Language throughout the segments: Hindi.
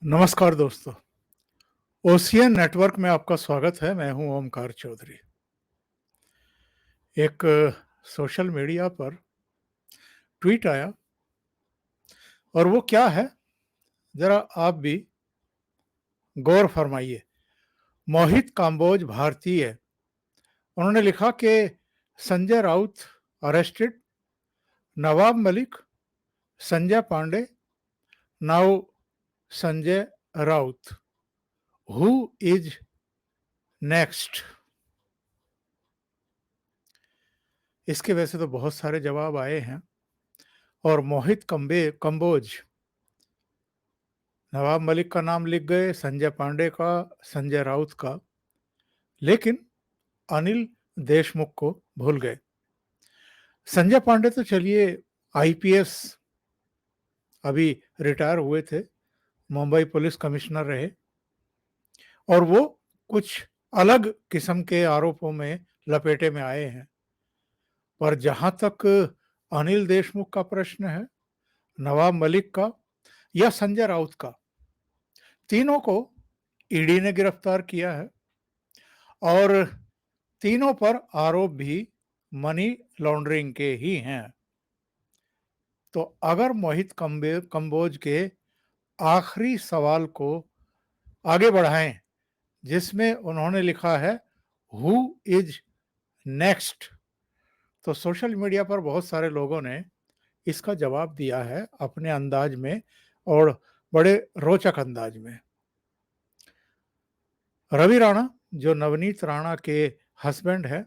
नमस्कार दोस्तों, ओशियन नेटवर्क में आपका स्वागत है। मैं हूं ओमकार चौधरी। एक सोशल मीडिया पर ट्वीट आया और वो क्या है, ज़रा आप भी गौर फरमाइए। मोहित काम्बोज भारतीय, उन्होंने लिखा कि Sanjay Raut arrested, Nawab Malik, Sanjay Pande, now Sanjay Raut, who is next. इसके वैसे तो बहुत सारे जवाब आए हैं और मोहित कंबोज, नवाब मलिक का नाम लिख गए, संजय पांडे का, संजय राउत का, लेकिन अनिल देशमुख को भूल गए। संजय पांडे तो चलिए आईपीएस, अभी रिटायर हुए थे, मुंबई पुलिस कमिश्नर रहे और वो कुछ अलग किस्म के आरोपों में लपेटे में आए हैं। पर जहां तक अनिल देशमुख का प्रश्न है, नवाब मलिक का या संजय राउत का, तीनों को ईडी ने गिरफ्तार किया है और तीनों पर आरोप भी मनी लॉन्ड्रिंग के ही हैं। तो अगर मोहित कंबोज के आखिरी सवाल को आगे बढ़ाएं, जिसमें उन्होंने लिखा है हु इज नेक्स्ट, तो सोशल मीडिया पर बहुत सारे लोगों ने इसका जवाब दिया है अपने अंदाज में और बड़े रोचक अंदाज में। रवि राणा, जो नवनीत राणा के हस्बैंड है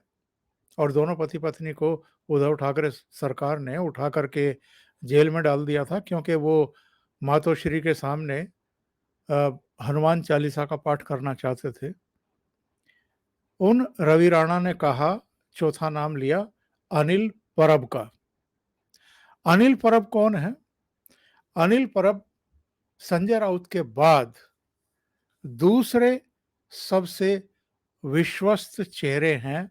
और दोनों पति पत्नी को उद्धव ठाकरे सरकार ने उठा करके जेल में डाल दिया था क्योंकि वो मातोश्री के सामने हनुमान चालीसा का पाठ करना चाहते थे। उन रवि राणा ने कहा, चौथा नाम लिया अनिल परब का। अनिल परब कौन है? अनिल परब संजय राउत के बाद दूसरे सबसे विश्वस्त चेहरे हैं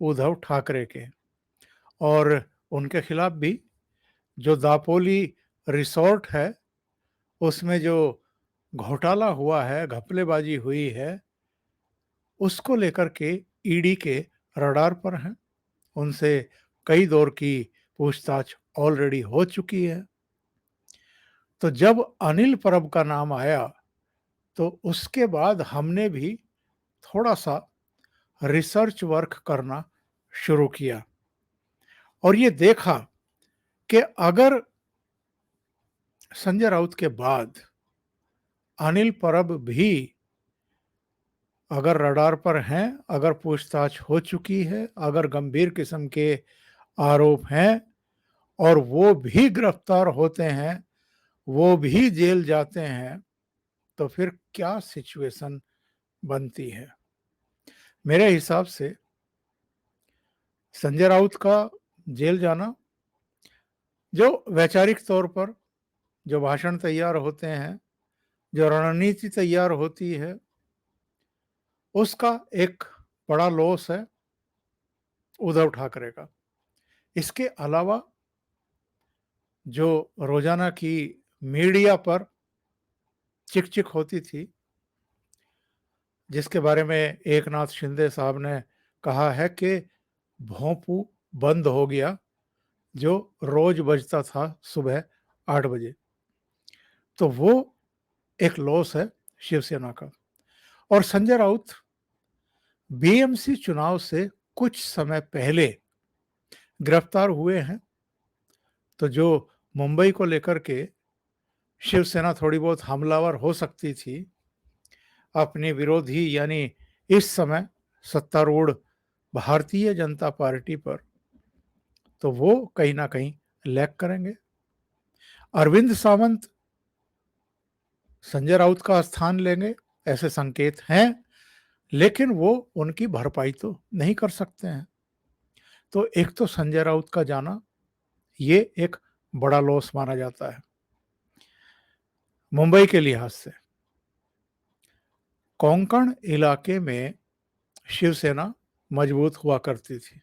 उद्धव ठाकरे के, और उनके खिलाफ भी जो दापोली रिसोर्ट है उसमें जो घोटाला हुआ है, घपलेबाजी हुई है, उसको लेकर के ईडी के रडार पर हैं। उनसे कई दौर की पूछताछ ऑलरेडी हो चुकी है। तो जब अनिल परब का नाम आया तो उसके बाद हमने भी थोड़ा सा रिसर्च वर्क करना शुरू किया और ये देखा कि अगर संजय राउत के बाद अनिल परब भी अगर रडार पर हैं, अगर पूछताछ हो चुकी है, अगर गंभीर किस्म के आरोप हैं और वो भी गिरफ्तार होते हैं, वो भी जेल जाते हैं, तो फिर क्या सिचुएशन बनती है? मेरे हिसाब से संजय राउत का जेल जाना, जो वैचारिक तौर पर जो भाषण तैयार होते हैं, जो रणनीति तैयार होती है, उसका एक बड़ा लॉस है उद्धव ठाकरे का। इसके अलावा जो रोजाना की मीडिया पर चिक-चिक होती थी, जिसके बारे में एकनाथ शिंदे साहब ने कहा है कि भोंपू बंद हो गया, जो रोज बजता था सुबह 8 बजे। तो वो एक लॉस है शिवसेना का। और संजय राउत बीएमसी चुनाव से कुछ समय पहले गिरफ्तार हुए हैं, तो जो मुंबई को लेकर के शिवसेना थोड़ी बहुत हमलावर हो सकती थी अपने विरोधी यानी इस समय सत्तारूढ़ भारतीय जनता पार्टी पर, तो वो कहीं ना कहीं लैग करेंगे। अरविंद सावंत संजय राउत का स्थान लेंगे ऐसे संकेत हैं, लेकिन वो उनकी भरपाई तो नहीं कर सकते हैं। तो एक तो संजय राउत का जाना, ये एक बड़ा लॉस माना जाता है मुंबई के लिहाज से। कोंकण इलाके में शिवसेना मजबूत हुआ करती थी।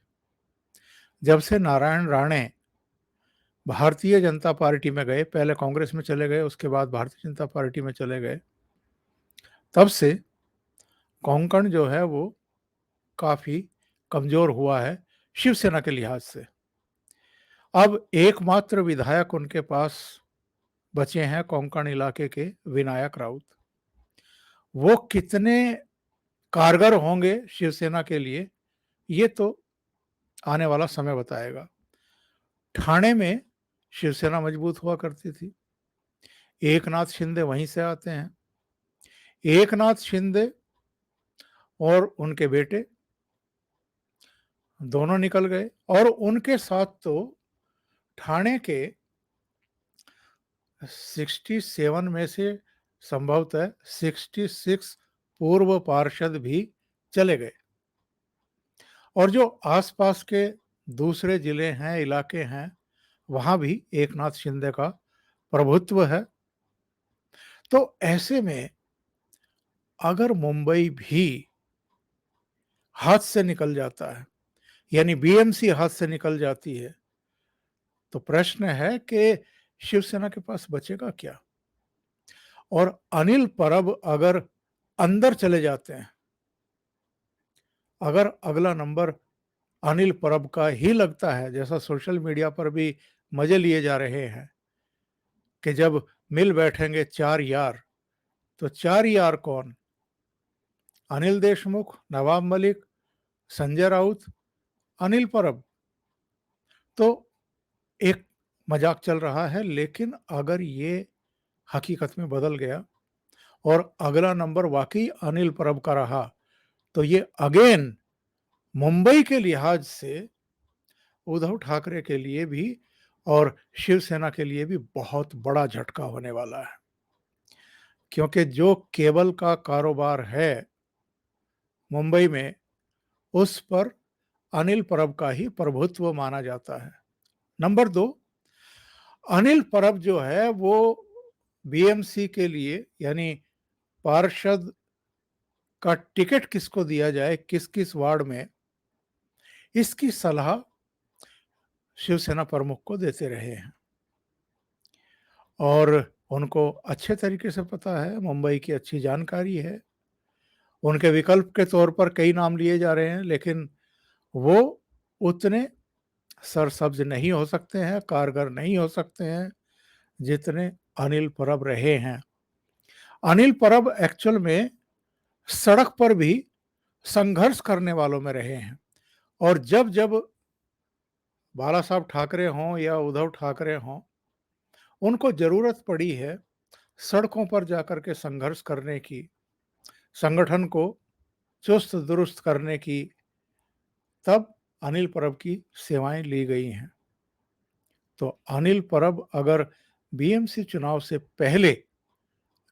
जब से नारायण राणे भारतीय जनता पार्टी में गए, पहले कांग्रेस में चले गए, उसके बाद भारतीय जनता पार्टी में चले गए, तब से कोंकण जो है वो काफ़ी कमज़ोर हुआ है शिवसेना के लिहाज से। अब एकमात्र विधायक उनके पास बचे हैं कोंकण इलाके के विनायक राउत। वो कितने कारगर होंगे शिवसेना के लिए, ये तो आने वाला समय बताएगा। ठाणे में शिवसेना मजबूत हुआ करती थी। एकनाथ शिंदे वहीं से आते हैं। एकनाथ शिंदे और उनके बेटे दोनों निकल गए और उनके साथ तो ठाणे के 67 में से संभवतः 66 पूर्व पार्षद भी चले गए और जो आसपास के दूसरे जिले हैं, इलाके हैं, वहां भी एकनाथ शिंदे का प्रभुत्व है। तो ऐसे में अगर मुंबई भी हाथ से निकल जाता है, यानी बीएमसी हाथ से निकल जाती है, तो प्रश्न है कि शिवसेना के पास बचेगा क्या? और अनिल परब अगर अंदर चले जाते हैं, अगर अगला नंबर अनिल परब का ही लगता है, जैसा सोशल मीडिया पर भी मजे लिए जा रहे हैं कि जब मिल बैठेंगे चार यार, तो चार यार कौन? अनिल देशमुख, नवाब मलिक, संजय राउत, अनिल परब। तो एक मजाक चल रहा है, लेकिन अगर ये हकीकत में बदल गया और अगला नंबर वाकई अनिल परब का रहा, तो ये अगेन मुंबई के लिहाज से उद्धव ठाकरे के लिए भी और शिवसेना के लिए भी बहुत बड़ा झटका होने वाला है। क्योंकि जो केबल का कारोबार है मुंबई में, उस पर अनिल परब का ही प्रभुत्व माना जाता है। नंबर 2, अनिल परब जो है वो बीएमसी के लिए, यानी पार्षद का टिकट किसको दिया जाए, किस किस वार्ड में, इसकी सलाह शिवसेना प्रमुख को देते रहे हैं और उनको अच्छे तरीके से पता है, मुंबई की अच्छी जानकारी है। उनके विकल्प के तौर पर कई नाम लिए जा रहे हैं, लेकिन वो उतने सरसब्ज नहीं हो सकते हैं, कारगर नहीं हो सकते हैं जितने अनिल परब रहे हैं। अनिल परब एक्चुअल में सड़क पर भी संघर्ष करने वालों में रहे हैं और जब जब बाला साहब ठाकरे हों या उद्धव ठाकरे हों, उनको जरूरत पड़ी है सड़कों पर जाकर के संघर्ष करने की, संगठन को चुस्त दुरुस्त करने की, तब अनिल परब की सेवाएं ली गई हैं। तो अनिल परब अगर बीएमसी चुनाव से पहले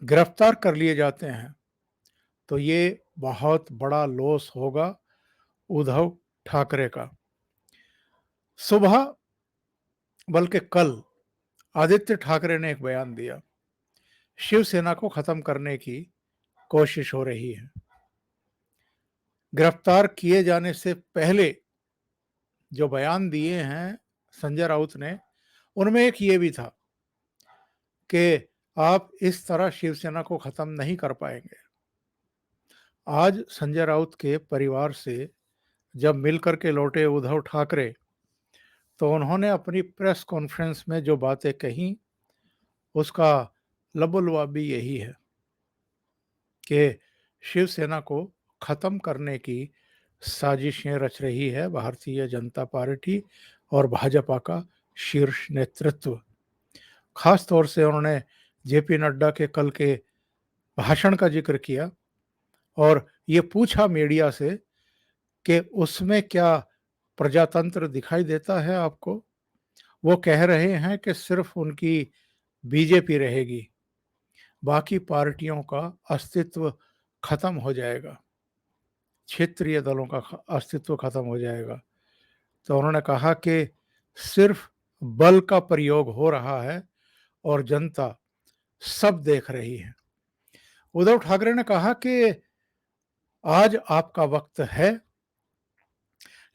गिरफ्तार कर लिए जाते हैं, तो ये बहुत बड़ा लॉस होगा उद्धव ठाकरे का। सुबह, बल्कि कल, आदित्य ठाकरे ने एक बयान दिया, शिवसेना को खत्म करने की कोशिश हो रही है। गिरफ्तार किए जाने से पहले जो बयान दिए हैं संजय राउत ने, उनमें एक ये भी था कि आप इस तरह शिवसेना को खत्म नहीं कर पाएंगे। आज संजय राउत के परिवार से जब मिलकर के लौटे उद्धव ठाकरे, तो उन्होंने अपनी प्रेस कॉन्फ्रेंस में जो बातें कही, उसका लबोलबाब भी यही है कि शिवसेना को खत्म करने की साजिशें रच रही है भारतीय जनता पार्टी और भाजपा का शीर्ष नेतृत्व। खास तौर से उन्होंने जेपी नड्डा के कल के भाषण का जिक्र किया और ये पूछा मीडिया से कि उसमें क्या प्रजातंत्र दिखाई देता है आपको? वो कह रहे हैं कि सिर्फ उनकी बीजेपी रहेगी, बाकी पार्टियों का अस्तित्व खत्म हो जाएगा, क्षेत्रीय दलों का अस्तित्व खत्म हो जाएगा। तो उन्होंने कहा कि सिर्फ बल का प्रयोग हो रहा है और जनता सब देख रही है। उद्धव ठाकरे ने कहा कि आज आपका वक्त है,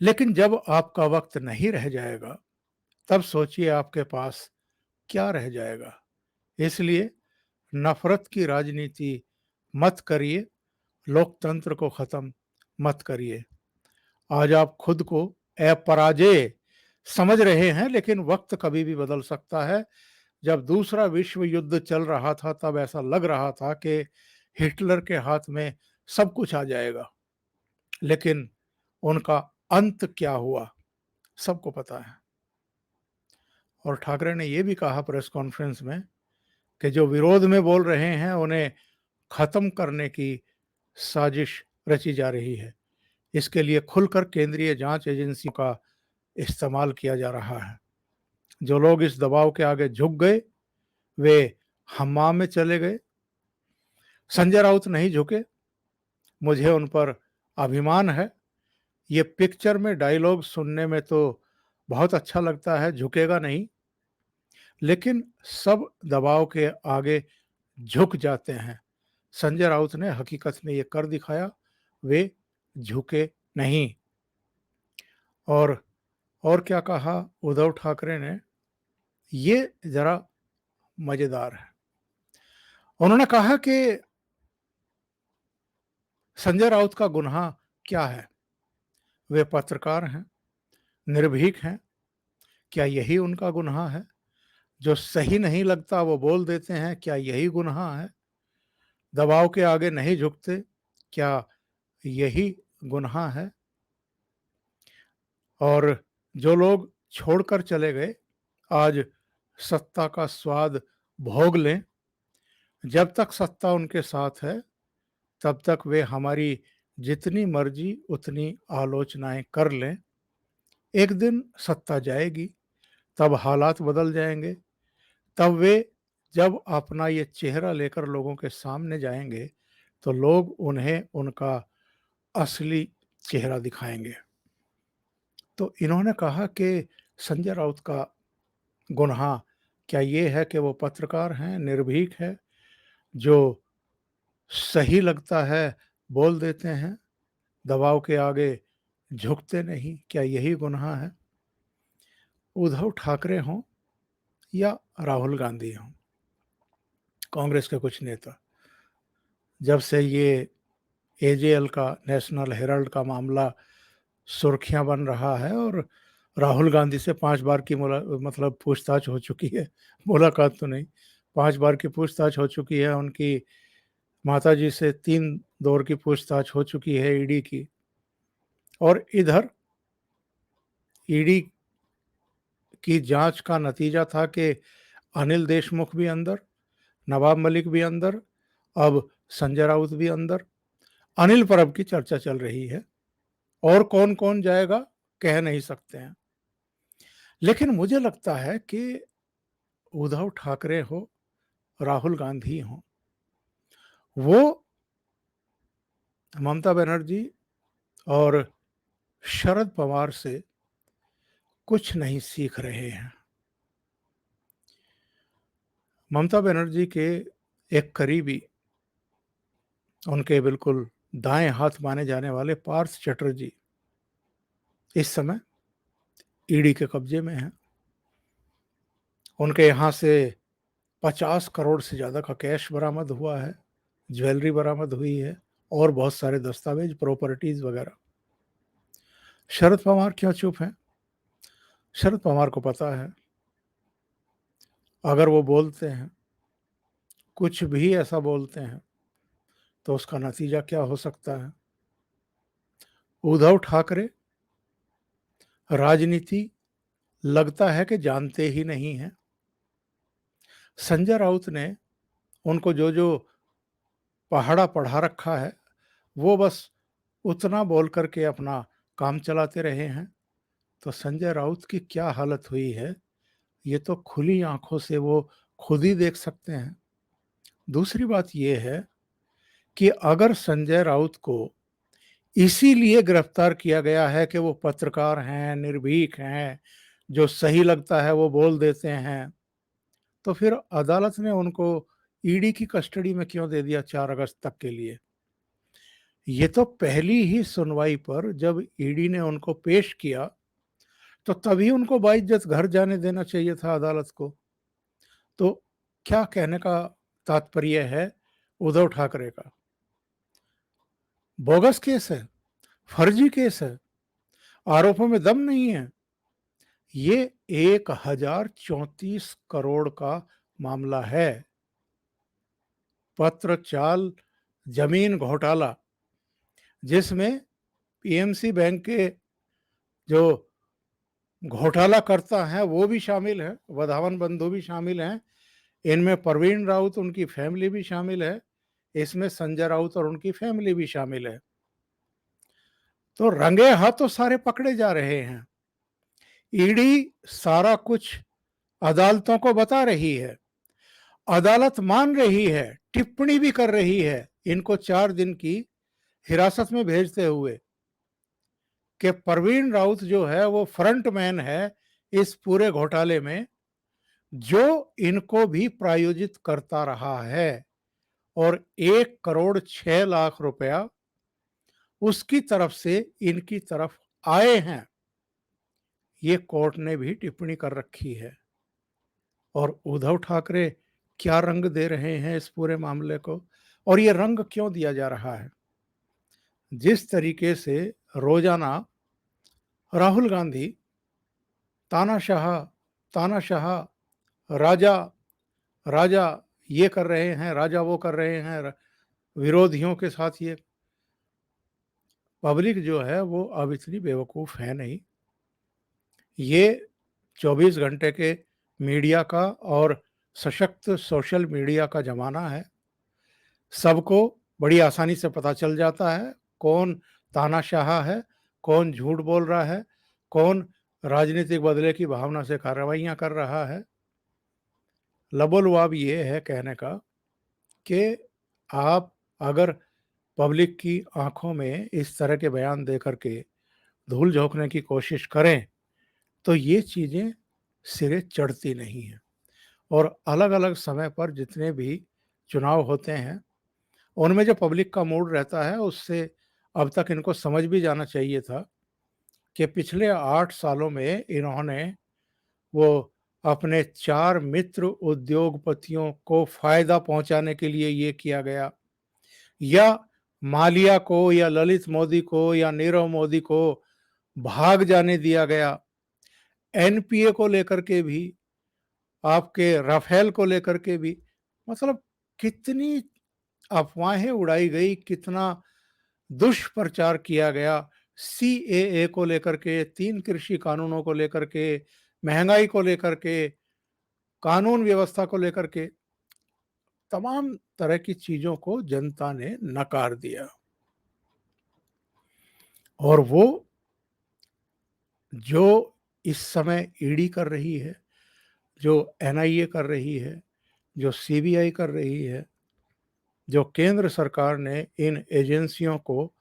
लेकिन जब आपका वक्त नहीं रह जाएगा, तब सोचिए आपके पास क्या रह जाएगा। इसलिए नफरत की राजनीति मत करिए, लोकतंत्र को खत्म मत करिए। आज आप खुद को अपराजेय समझ रहे हैं, लेकिन वक्त कभी भी बदल सकता है। जब दूसरा विश्व युद्ध चल रहा था तब ऐसा लग रहा था कि हिटलर के हाथ में सब कुछ आ जाएगा, लेकिन उनका अंत क्या हुआ सबको पता है। और ठाकरे ने यह भी कहा प्रेस कॉन्फ्रेंस में कि जो विरोध में बोल रहे हैं उन्हें खत्म करने की साजिश रची जा रही है। इसके लिए खुलकर केंद्रीय जांच एजेंसी का इस्तेमाल किया जा रहा है। जो लोग इस दबाव के आगे झुक गए वे हम्माम में चले गए। संजय राउत नहीं झुके, मुझे उन पर अभिमान है। ये पिक्चर में डायलॉग सुनने में तो बहुत अच्छा लगता है, झुकेगा नहीं, लेकिन सब दबाव के आगे झुक जाते हैं। संजय राउत ने हकीकत में ये कर दिखाया, वे झुके नहीं। और क्या कहा उद्धव ठाकरे ने, ये जरा मजेदार है। उन्होंने कहा कि संजय राउत का गुनाह क्या है? वे पत्रकार हैं, निर्भीक हैं, क्या यही उनका गुनाह है? जो सही नहीं लगता वो बोल देते हैं, क्या यही गुनाह है? दबाव के आगे नहीं झुकते, क्या यही गुनाह है? और जो लोग छोड़कर चले गए, आज सत्ता का स्वाद भोग लें। जब तक सत्ता उनके साथ है तब तक वे हमारी जितनी मर्जी उतनी आलोचनाएं कर लें। एक दिन सत्ता जाएगी, तब हालात बदल जाएंगे। तब वे जब अपना ये चेहरा लेकर लोगों के सामने जाएंगे तो लोग उन्हें उनका असली चेहरा दिखाएंगे। तो इन्होंने कहा कि संजय राउत का गुनाह क्या ये है कि वो पत्रकार हैं, निर्भीक है, जो सही लगता है बोल देते हैं, दबाव के आगे झुकते नहीं, क्या यही गुनाह है? उद्धव ठाकरे हों या राहुल गांधी हों, कांग्रेस के कुछ नेता, जब से ये एजेएल का, नेशनल हेराल्ड का मामला सुर्खियां बन रहा है और राहुल गांधी से 5 बार की मतलब पूछताछ हो चुकी है, मुलाकात तो नहीं, 5 बार की पूछताछ हो चुकी है। उनकी माताजी से 3 दौर की पूछताछ हो चुकी है ईडी की। और इधर ईडी की जांच का नतीजा था कि अनिल देशमुख भी अंदर, नवाब मलिक भी अंदर, अब संजय राउत भी अंदर। अनिल पर अब की चर्चा चल रही है, और कौन कौन जाएगा कह नहीं सकते हैं। लेकिन मुझे लगता है कि उद्धव ठाकरे हो, राहुल गांधी हो, वो ममता बनर्जी और शरद पवार से कुछ नहीं सीख रहे हैं। ममता बनर्जी के एक करीबी, उनके बिल्कुल दाएं हाथ माने जाने वाले पार्थ चटर्जी इस समय ईडी के कब्जे में हैं। उनके यहाँ से 50 करोड़ से ज़्यादा का कैश बरामद हुआ है, ज्वेलरी बरामद हुई है और बहुत सारे दस्तावेज, प्रॉपर्टीज वगैरह। शरद पवार क्यों चुप हैं? शरद पवार को पता है अगर वो बोलते हैं, कुछ भी ऐसा बोलते हैं, तो उसका नतीजा क्या हो सकता है। उद्धव ठाकरे राजनीति लगता है कि जानते ही नहीं हैं। संजय राउत ने उनको जो जो पहाड़ा पढ़ा रखा है, वो बस उतना बोल करके अपना काम चलाते रहे हैं। तो संजय राउत की क्या हालत हुई है, ये तो खुली आंखों से वो खुद ही देख सकते हैं। दूसरी बात ये है कि अगर संजय राउत को इसीलिए गिरफ्तार किया गया है कि वो पत्रकार हैं, निर्भीक हैं, जो सही लगता है वो बोल देते हैं, तो फिर अदालत ने उनको ईडी की कस्टडी में क्यों दे दिया 4 अगस्त तक के लिए? ये तो पहली ही सुनवाई पर जब ईडी ने उनको पेश किया तो तभी उनको बाइज्जत घर जाने देना चाहिए था अदालत को। तो क्या कहने का तात्पर्य है उद्धव ठाकरे का? बोगस केस है, फर्जी केस है, आरोपों में दम नहीं है। ये 1034 करोड़ का मामला है। पत्र चाल जमीन घोटाला, जिसमें पीएमसी बैंक के जो घोटाला करता है वो भी शामिल है, वधावन बंधु भी शामिल हैं, इनमें परवीन राउत उनकी फैमिली भी शामिल है, इसमें संजय राउत और उनकी फैमिली भी शामिल है। तो रंगे हाथों सारे पकड़े जा रहे हैं। ईडी सारा कुछ अदालतों को बता रही है, अदालत मान रही है, टिप्पणी भी कर रही है इनको 4 दिन की हिरासत में भेजते हुए कि परवीन राउत जो है वो फ्रंट मैन है इस पूरे घोटाले में, जो इनको भी प्रायोजित करता रहा है, और 1 करोड़ 6 लाख रुपया उसकी तरफ से इनकी तरफ आए हैं, ये कोर्ट ने भी टिप्पणी कर रखी है। और उद्धव ठाकरे क्या रंग दे रहे हैं इस पूरे मामले को, और ये रंग क्यों दिया जा रहा है? जिस तरीके से रोजाना राहुल गांधी तानाशाह तानाशाह, राजा राजा ये कर रहे हैं, राजा वो कर रहे हैं, विरोधियों के साथ ये, पब्लिक जो है वो अब इतनी बेवकूफ़ है नहीं। ये 24 घंटे के मीडिया का और सशक्त सोशल मीडिया का ज़माना है। सबको बड़ी आसानी से पता चल जाता है कौन तानाशाह है, कौन झूठ बोल रहा है, कौन राजनीतिक बदले की भावना से कार्रवाइयाँ कर रहा है। लबोलुआब ये है कहने का कि आप अगर पब्लिक की आंखों में इस तरह के बयान दे करके धूल झोंकने की कोशिश करें तो ये चीज़ें सिरे चढ़ती नहीं हैं। और अलग-अलग समय पर जितने भी चुनाव होते हैं, उनमें जो पब्लिक का मूड रहता है उससे अब तक इनको समझ भी जाना चाहिए था कि पिछले 8 सालों में इन्होंने वो अपने 4 मित्र उद्योगपतियों को फ़ायदा पहुँचाने के लिए ये किया गया, या माल्या को या ललित मोदी को या नीरव मोदी को भाग जाने दिया गया। एनपीए को लेकर के भी, आपके राफेल को लेकर के भी, मतलब कितनी अफवाहें उड़ाई गई, कितना दुष्प्रचार किया गया। सीएए को लेकर के, 3 कृषि कानूनों को लेकर के, महंगाई को लेकर के, कानून व्यवस्था को लेकर के, तमाम तरह की चीज़ों को जनता ने नकार दिया। और वो जो इस समय ईडी कर रही है, जो एनआईए कर रही है, जो सीबीआई कर रही है, जो केंद्र सरकार ने इन एजेंसियों को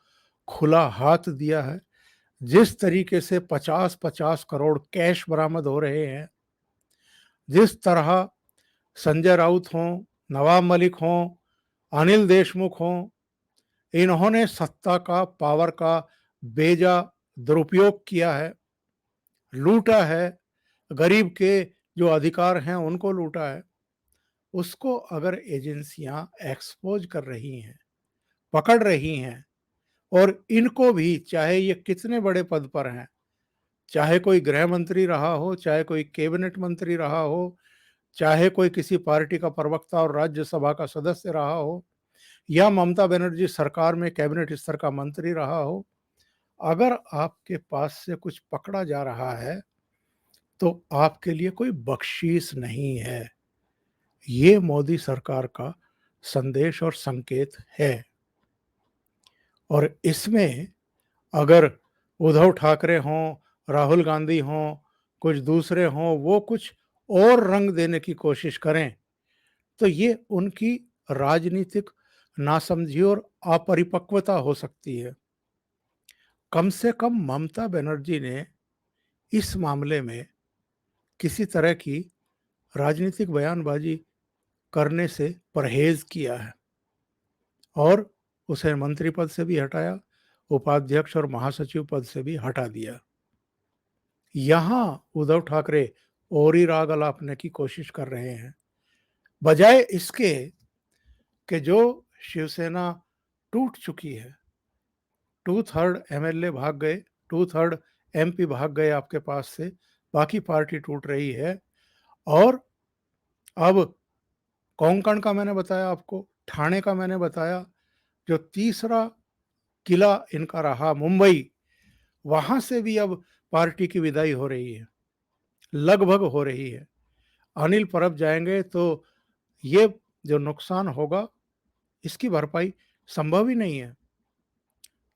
खुला हाथ दिया है, जिस तरीके से 50-50 करोड़ कैश बरामद हो रहे हैं, जिस तरह संजय राउत हों, नवाब मलिक हों, अनिल देशमुख हों, इन्होंने सत्ता का, पावर का बेजा दुरुपयोग किया है, लूटा है, गरीब के जो अधिकार हैं उनको लूटा है। उसको अगर एजेंसियां एक्सपोज कर रही हैं, पकड़ रही हैं, और इनको भी, चाहे ये कितने बड़े पद पर हैं, चाहे कोई गृह मंत्री रहा हो, चाहे कोई कैबिनेट मंत्री रहा हो, चाहे कोई किसी पार्टी का प्रवक्ता और राज्यसभा का सदस्य रहा हो, या ममता बनर्जी सरकार में कैबिनेट स्तर का मंत्री रहा हो, अगर आपके पास से कुछ पकड़ा जा रहा है तो आपके लिए कोई बख्शीश नहीं है। ये मोदी सरकार का संदेश और संकेत है। और इसमें अगर उद्धव ठाकरे हों, राहुल गांधी हों, कुछ दूसरे हों, वो कुछ और रंग देने की कोशिश करें, तो ये उनकी राजनीतिक नासमझी और अपरिपक्वता हो सकती है। कम से कम ममता बनर्जी ने इस मामले में किसी तरह की राजनीतिक बयानबाजी करने से परहेज किया है, और उसे मंत्री पद से भी हटाया, उपाध्यक्ष और महासचिव पद से भी हटा दिया। यहाँ उद्धव ठाकरे और ही राग अलापने की कोशिश कर रहे हैं, बजाय इसके कि जो शिवसेना टूट चुकी है, 2/3 एमएलए भाग गए, 2/3 एमपी भाग गए आपके पास से, बाकी पार्टी टूट रही है। और अब कोंकण का मैंने बताया आपको, ठाणे का मैंने बताया, जो तीसरा किला इनका रहा मुंबई, वहां से भी अब पार्टी की विदाई हो रही है, लगभग हो रही है। अनिल परब जाएंगे तो ये जो नुकसान होगा इसकी भरपाई संभव ही नहीं है।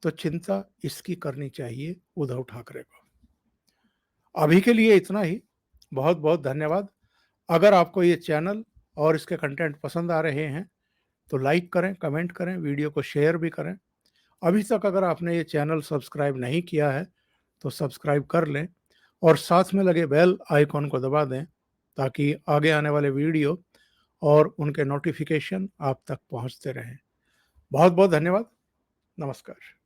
तो चिंता इसकी करनी चाहिए उद्धव ठाकरे को। अभी के लिए इतना ही। बहुत बहुत धन्यवाद। अगर आपको ये चैनल और इसके कंटेंट पसंद आ रहे हैं तो लाइक करें, कमेंट करें, वीडियो को शेयर भी करें। अभी तक अगर आपने ये चैनल सब्सक्राइब नहीं किया है तो सब्सक्राइब कर लें और साथ में लगे बेल आइकॉन को दबा दें ताकि आगे आने वाले वीडियो और उनके नोटिफिकेशन आप तक पहुंचते रहें। बहुत बहुत धन्यवाद। नमस्कार।